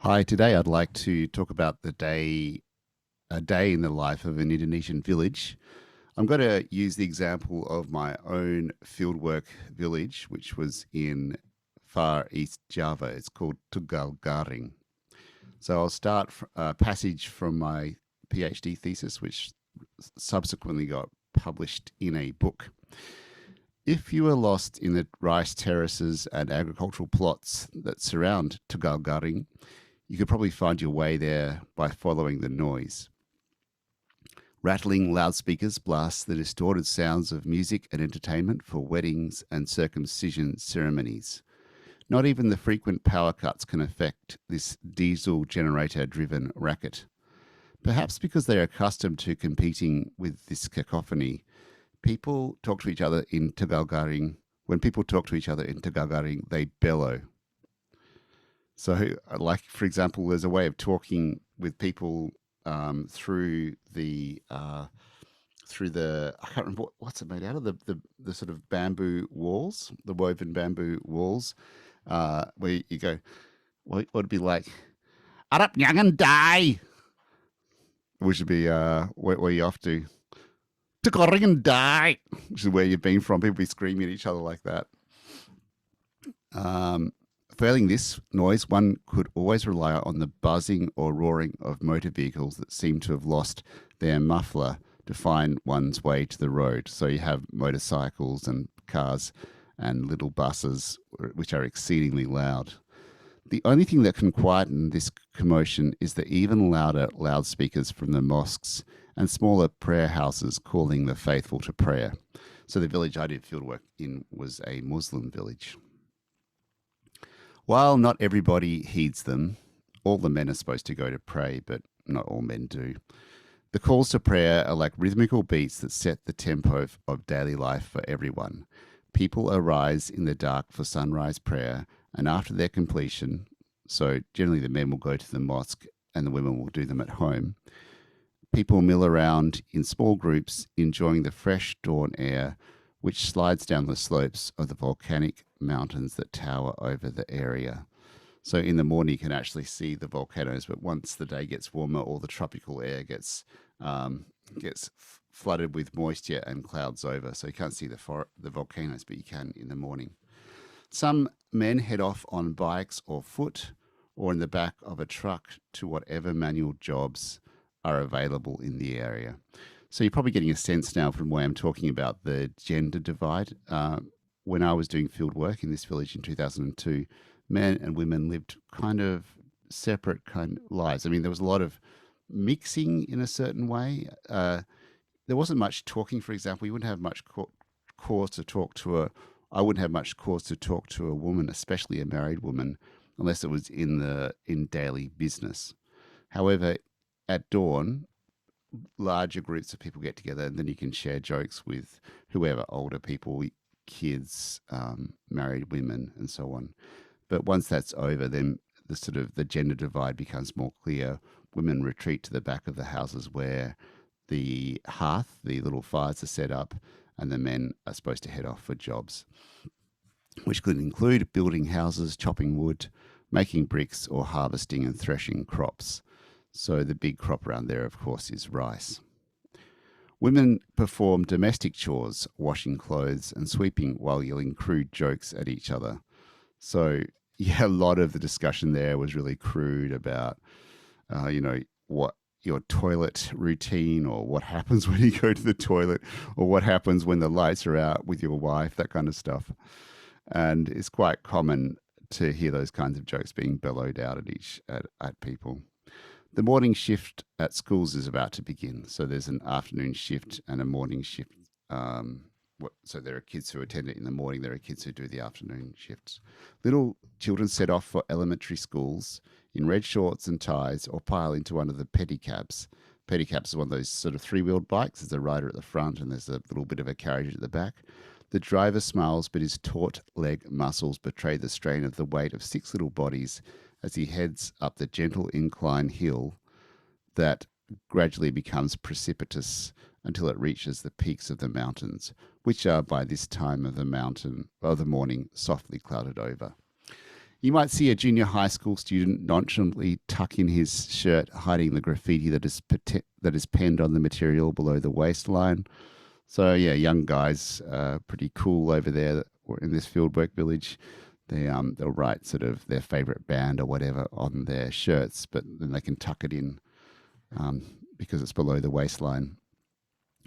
Hi, today I'd like to talk about a day in the life of an Indonesian village. I'm going to use the example of my own fieldwork village, which was in far east Java. It's called Tegalgaring. So I'll start a passage from my PhD thesis, which subsequently got published in a book. If you are lost in the rice terraces and agricultural plots that surround Tegalgaring, you could probably find your way there by following the noise. Rattling loudspeakers blast the distorted sounds of music and entertainment for weddings and circumcision ceremonies. Not even the frequent power cuts can affect this diesel generator driven racket. Perhaps because they are accustomed to competing with this cacophony, people talk to each other in Tegalgaring. When people talk to each other in Tegalgaring, they bellow. So, like for example, there's a way of talking with people through the I can't remember what's it made out of the sort of bamboo walls, the woven bamboo walls, where you go, what would it be like? Arap nyangan die, which would be where you have to Tekoring and die, which is where you've been from. People be screaming at each other like that. Um, Failing this noise, one could always rely on the buzzing or roaring of motor vehicles that seem to have lost their muffler to find one's way to the road. So you have motorcycles and cars and little buses, which are exceedingly loud. The only thing that can quieten this commotion is the even louder loudspeakers from the mosques and smaller prayer houses calling the faithful to prayer. So the village I did fieldwork in was a Muslim village. While not everybody heeds them, all the men are supposed to go to pray, but not all men do. The calls to prayer are like rhythmical beats that set the tempo of daily life for everyone. People arise in the dark for sunrise prayer, and after their completion, so generally the men will go to the mosque and the women will do them at home, people mill around in small groups, enjoying the fresh dawn air which slides down the slopes of the volcanic mountains that tower over the area. So in the morning, you can actually see the volcanoes, but once the day gets warmer, all the tropical air gets flooded with moisture and clouds over. So you can't see the volcanoes, but you can in the morning. Some men head off on bikes or foot or in the back of a truck to whatever manual jobs are available in the area. So you're probably getting a sense now from where I'm talking about the gender divide. When I was doing field work in this village in 2002, men and women lived kind of separate kind of lives. I mean, there was a lot of mixing in a certain way. There wasn't much talking, for example. You wouldn't have much cause to talk to I wouldn't have much cause to talk to a woman, especially a married woman, unless it was in daily business. However, at dawn, larger groups of people get together, and then you can share jokes with whoever, older people, kids, married women, and so on. But once that's over, then the gender divide becomes more clear. Women retreat to the back of the houses where the hearth, the little fires are set up, and the men are supposed to head off for jobs, which could include building houses, chopping wood, making bricks, or harvesting and threshing crops. So the big crop around there, of course, is rice. Women perform domestic chores, washing clothes and sweeping while yelling crude jokes at each other. So, yeah, a lot of the discussion there was really crude about, what your toilet routine or what happens when you go to the toilet or what happens when the lights are out with your wife, that kind of stuff. And it's quite common to hear those kinds of jokes being bellowed out at people. The morning shift at schools is about to begin. So there's an afternoon shift and a morning shift. So there are kids who attend it in the morning. There are kids who do the afternoon shifts. Little children set off for elementary schools in red shorts and ties or pile into one of the pedicabs. Pedicabs is one of those sort of three-wheeled bikes. There's a rider at the front and there's a little bit of a carriage at the back. The driver smiles, but his taut leg muscles betray the strain of the weight of six little bodies as he heads up the gentle incline hill that gradually becomes precipitous until it reaches the peaks of the mountains, which are by this time of the morning softly clouded over. You might see a junior high school student nonchalantly tuck in his shirt, hiding the graffiti that is penned on the material below the waistline. So yeah, young guys, pretty cool over there in this fieldwork village. They'll write sort of their favorite band or whatever on their shirts, but then they can tuck it in um, because it's below the waistline.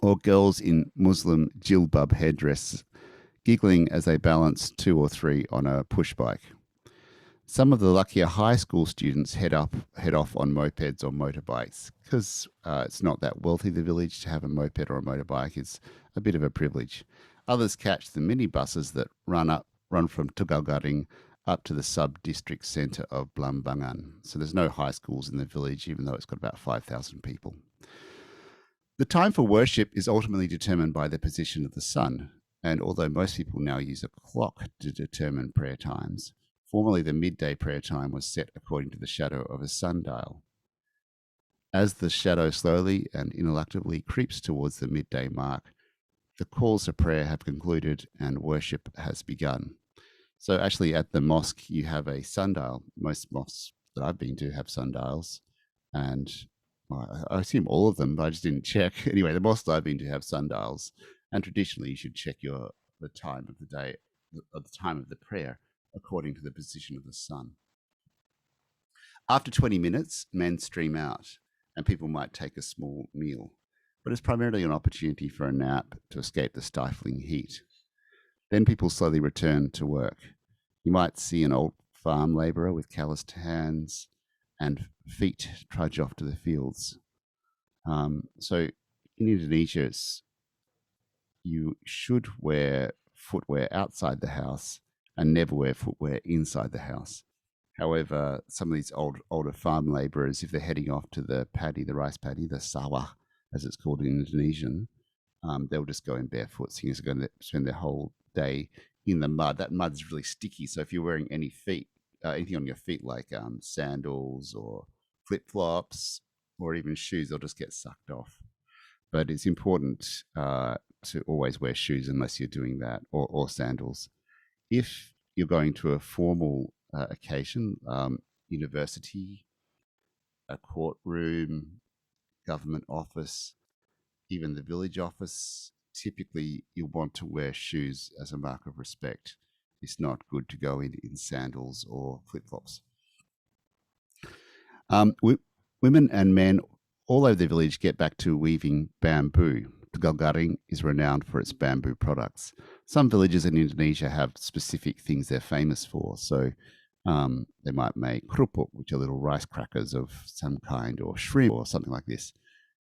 Or girls in Muslim jilbab headdress giggling as they balance two or three on a push bike. Some of the luckier high school students head off on mopeds or motorbikes because it's not that wealthy. The village to have a moped or a motorbike is a bit of a privilege. Others catch the minibuses that run from Tegalgaring up to the sub-district centre of Blambangan. So there's no high schools in the village, even though it's got about 5,000 people. The time for worship is ultimately determined by the position of the sun, and although most people now use a clock to determine prayer times, formerly the midday prayer time was set according to the shadow of a sundial. As the shadow slowly and ineluctably creeps towards the midday mark, the calls to prayer have concluded and worship has begun. So actually at the mosque you have a sundial. Most mosques that I've been to have sundials, and I assume all of them, but I just didn't check. Anyway, the mosques I've been to have sundials, and traditionally you should check the time of the day, the time of the prayer, according to the position of the sun. After 20 minutes, men stream out, and people might take a small meal, but it's primarily an opportunity for a nap to escape the stifling heat. Then people slowly return to work. You might see an old farm labourer with calloused hands and feet trudge off to the fields. So in Indonesia, you should wear footwear outside the house and never wear footwear inside the house. However, some of these older farm labourers, if they're heading off to the paddy, the rice paddy, the sawah, as it's called in Indonesian, they'll just go in barefoot, seeing as they're going to spend their whole day in the mud. That mud's really sticky, so if you're wearing anything on your feet like sandals or flip flops or even shoes, they'll just get sucked off. But it's important to always wear shoes unless you're doing that, or sandals. If you're going to a formal occasion, university, a courtroom, government office, even the village office, typically you'll want to wear shoes as a mark of respect. It's not good to go in sandals or flip flops. Women and men all over the village get back to weaving bamboo. Tegalgaring is renowned for its bamboo products. Some villages in Indonesia have specific things they're famous for. So they might make kerupuk, which are little rice crackers of some kind, or shrimp or something like this.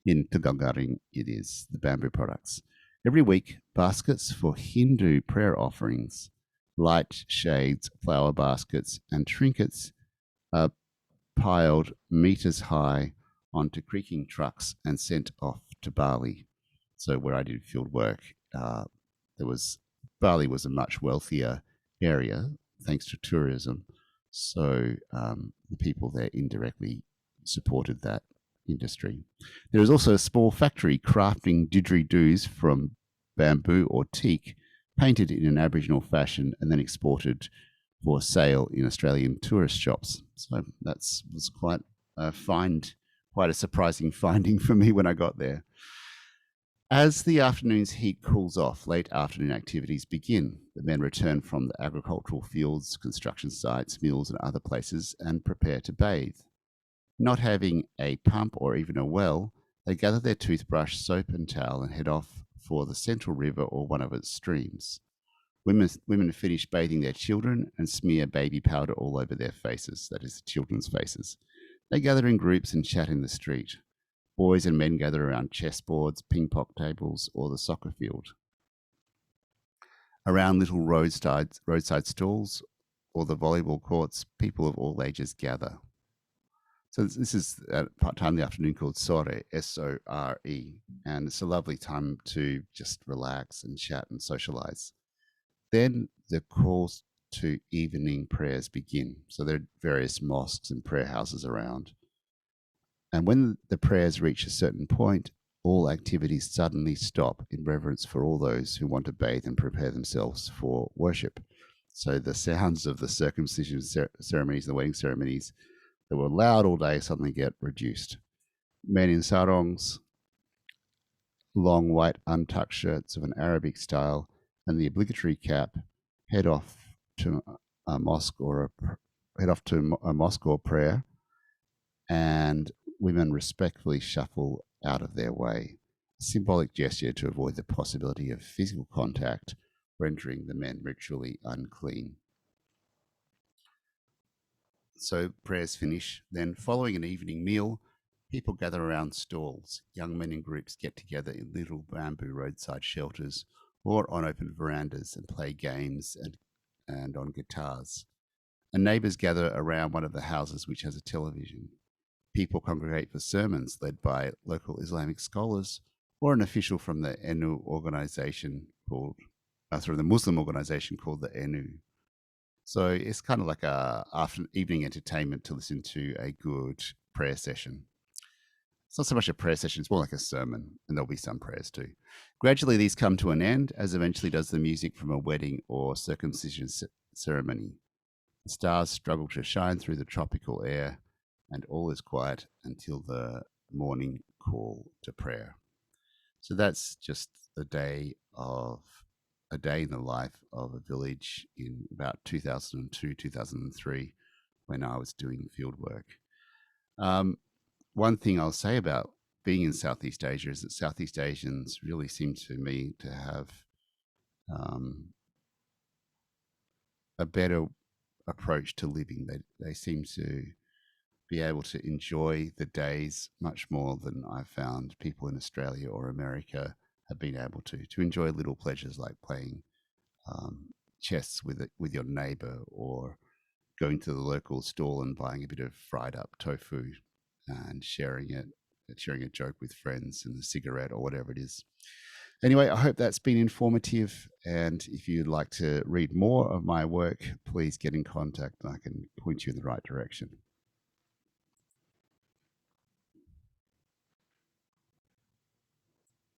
In Tegalgaring, it is the bamboo products. Every week, baskets for Hindu prayer offerings, light shades, flower baskets, and trinkets are piled meters high onto creaking trucks and sent off to Bali. So where I did field work, Bali was a much wealthier area thanks to tourism. So the people there indirectly supported that industry. There is also a small factory crafting didgeridoos from bamboo or teak, painted in an Aboriginal fashion and then exported for sale in Australian tourist shops. So that was quite a surprising finding for me when I got there. As the afternoon's heat cools off, late afternoon activities begin. The men return from the agricultural fields, construction sites, mills, and other places and prepare to bathe. Not having a pump or even a well, they gather their toothbrush, soap, and towel and head off for the central river or one of its streams. Women finish bathing their children and smear baby powder all over their faces, that is, the children's faces. They gather in groups and chat in the street. Boys and men gather around chessboards, ping-pong tables, or the soccer field. Around little roadside stalls or the volleyball courts, people of all ages gather. So this is a time in the afternoon called Sore, S-O-R-E, and it's a lovely time to just relax and chat and socialize. Then the calls to evening prayers begin. So there are various mosques and prayer houses around. And when the prayers reach a certain point, all activities suddenly stop in reverence for all those who want to bathe and prepare themselves for worship. So the sounds of the circumcision ceremonies, the wedding ceremonies that were loud all day suddenly get reduced. Men in sarongs, long white untucked shirts of an Arabic style, and the obligatory cap, head off to a mosque or head off to a mosque or prayer, and women respectfully shuffle out of their way. A symbolic gesture to avoid the possibility of physical contact, rendering the men ritually unclean. So prayers finish. Then, following an evening meal, people gather around stalls. Young men in groups get together in little bamboo roadside shelters or on open verandas and play games and on guitars. And neighbors gather around one of the houses which has a television. People congregate for sermons led by local Islamic scholars or an official from the ENU organization called, sorry, the Muslim organization called the ENU. So it's kind of like a after evening entertainment to listen to a good prayer session. It's not so much a prayer session, it's more like a sermon, and there'll be some prayers too. Gradually, these come to an end, as eventually does the music from a wedding or circumcision ceremony. The stars struggle to shine through the tropical air, and all is quiet until the morning call to prayer. So that's just a day in the life of a village in about 2002, 2003, when I was doing field work. Um, One thing I'll say about being in Southeast Asia is that Southeast Asians really seem to me to have um, a better approach to living. They seem to be able to enjoy the days much more than I've found people in Australia or America have been able to enjoy little pleasures like playing chess with your neighbor or going to the local stall and buying a bit of fried up tofu and sharing a joke with friends and a cigarette or whatever it is. Anyway, I hope that's been informative. And if you'd like to read more of my work, please get in contact and I can point you in the right direction.